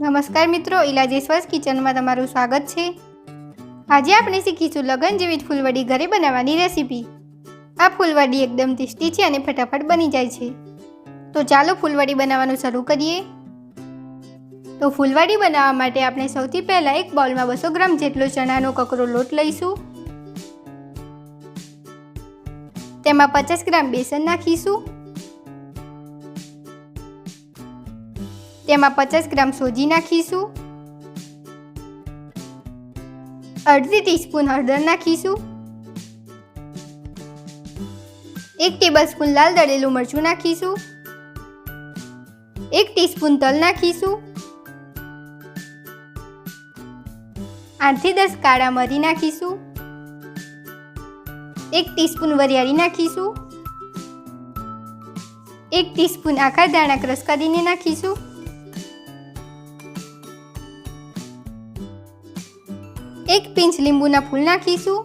નમસ્કાર મિત્રો, ઇલા જયસ્વાલ કિચનમાં તમારું સ્વાગત છે। આજે આપણે શીખીશું લગન જેવી ફૂલવડી ઘરે બનાવવાની રેસીપી। આ ફૂલવડી એકદમ ટેસ્ટી છે અને ફટાફટ બની જાય છે। તો ચાલો ફૂલવડી બનાવવાનું શરૂ કરીએ। તો ફૂલવડી બનાવવા માટે આપણે સૌથી પહેલા એક બાઉલમાં 200 ગ્રામ જેટલો ચણાનો કકરો લોટ લઈશું। તેમાં 50 ગ્રામ બેસન નાખીશું। તેમાં 50 ગ્રામ સોજી નાખીશું। અડધી ટીસ્પૂન હળદર નાખીશું। 1 ટેબલસ્પૂન લાલ દળેલું મરચું નાખીશું। 1 ટીસ્પૂન તલ નાખીશું। 8 થી 10 કાળા મરી નાખીશું। 1 ટીસ્પૂન વરિયાળી નાખીશું। 1 ટીસ્પૂન આખા ધાણા ક્રશ કરીને નાખીશું। 1 પિંચ લીંબુના ફૂલ નાખીશું।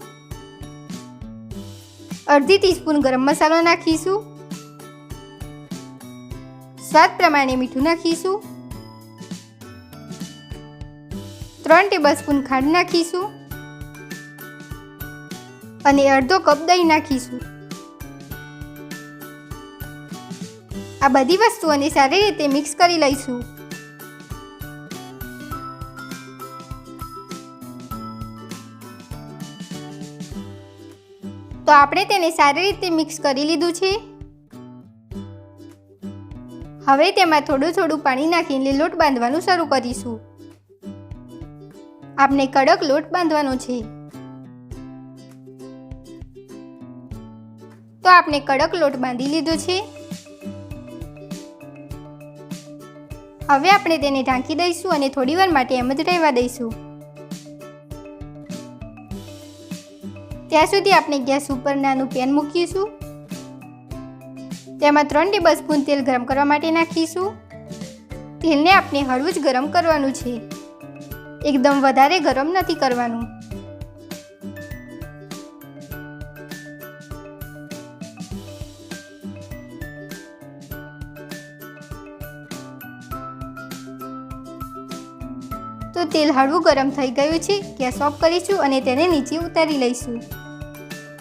અડધી ટીસ્પૂન ગરમ મસાલો નાખીશું। સ્વાદ પ્રમાણે મીઠું નાખીશું। 3 ટેબલસ્પૂન ખાંડ નાખીશું અને અડધો કપ દહીં નાખીશું। આ બધી વસ્તુઓને સારી રીતે મિક્સ કરી લઈશું। તો આપણે તેને સારી રીતે મિક્સ કરી લીધું છે। હવે તેમાં થોડું થોડું પાણી નાખીને લોટ બાંધવાનું શરૂ કરીશું। આપણે કડક લોટ બાંધવાનો છે। તો આપણે કડક લોટ બાંધી લીધો છે। હવે આપણે તેને ઢાંકી દઈશું અને થોડીવાર માટે એમ જ રહેવા દઈશું। ત્યાં સુધી આપણે ગેસ ઉપર નાનું પેન મૂકીશું। તેમાં 3 ટેબલસ્પૂન તેલ ગરમ કરવા માટે નાખીશું। તેલને આપણે હળવું જ ગરમ કરવાનું છે, એકદમ વધારે ગરમ નથી કરવાનું। તો તેલ હળવું ગરમ થઈ ગયું છે। ગેસ ઓફ કરીશું અને તેને નીચે ઉતારી લઈશું।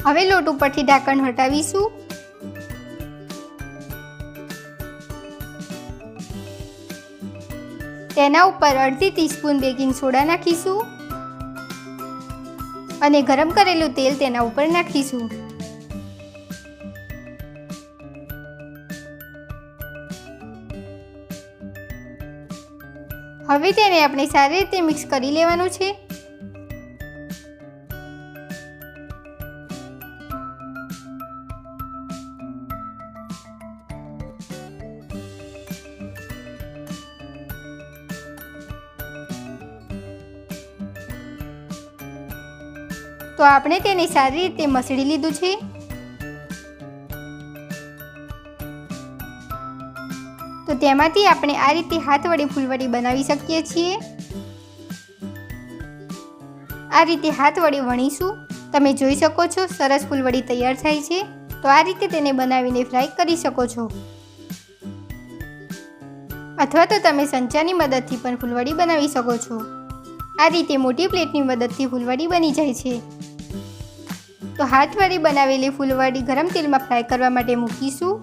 હવે લોટ ઉપરથી ઢાંકણ હટાવીશું। તેના ઉપર અડધી ટીસ્પૂન બેકિંગ સોડા નાખીશું અને ગરમ કરેલું તેલ તેના ઉપર નાખીશું। હવે તેને આપણે સારી રીતે મિક્સ કરી લેવાનું છે। તો આપણે તેને સારી રીતે મસળી લીધું છે। તો તેમાંથી આપણે આ રીતે હાથ વડે ફૂલવડી બનાવી શકીએ છીએ। આ રીતે હાથ વડે વણીશું। તમે જોઈ શકો છો સરસ ફૂલવડી તૈયાર થાય છે। તો આ રીતે તેને બનાવીને ફ્રાય કરી શકો છો, અથવા તો તમે સંચાની મદદથી પણ ફૂલવડી બનાવી શકો છો। આ રીતે મોટી પ્લેટની મદદથી ફૂલવડી બની જાય છે। તો હાથ વડે બનાવેલી ફૂલવડી ગરમ તેલમાં ફ્રાય કરવા માટે મૂકીશું।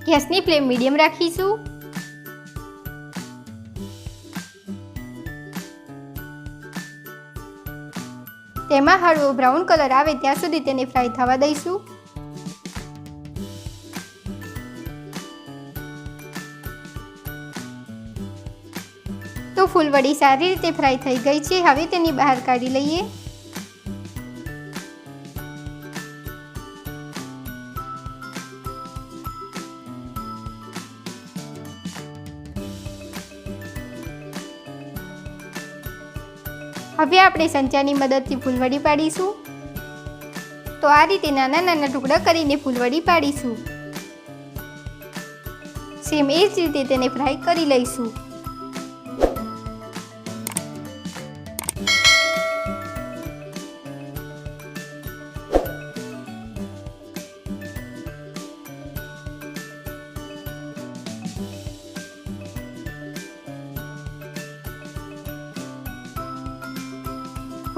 ગેસની ફ્લેમ મીડિયમ રાખીશું। તેમાં હળવો બ્રાઉન કલર આવે ત્યાં સુધી તેને ફ્રાય થવા દઈશું। તો ફૂલવડી સારી રીતે ફ્રાય થઈ ગઈ છે। હવે તેની બહાર કાઢી લઈએ। હવે આપણે સંચાની મદદથી ફૂલવડી પાડીશું। તો આ રીતે નાના નાના ટુકડા કરીને ફૂલવડી પાડીશું। સેમ એ જ રીતે તેને ફ્રાય કરી લઈશું।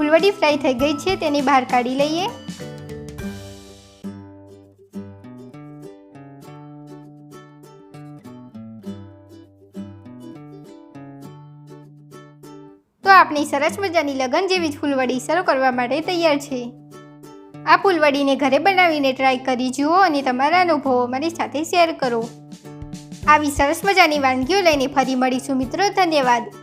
ફૂલવડી ફ્રાય થઈ ગઈ છે, તેને બહાર કાઢી લઈએ. તો આપણી સરસ મજાની લગન જેવી જ ફૂલવડી સર્વ કરવા માટે તૈયાર છે. આ ફૂલવડીને ઘરે બનાવીને ટ્રાય કરી જુઓ અને તમારા અનુભવો મારી સાથે શેર કરો. આવી સરસ મજાની વાનગીઓ લઈને ફરી મળીશું મિત્રો. ધન્યવાદ.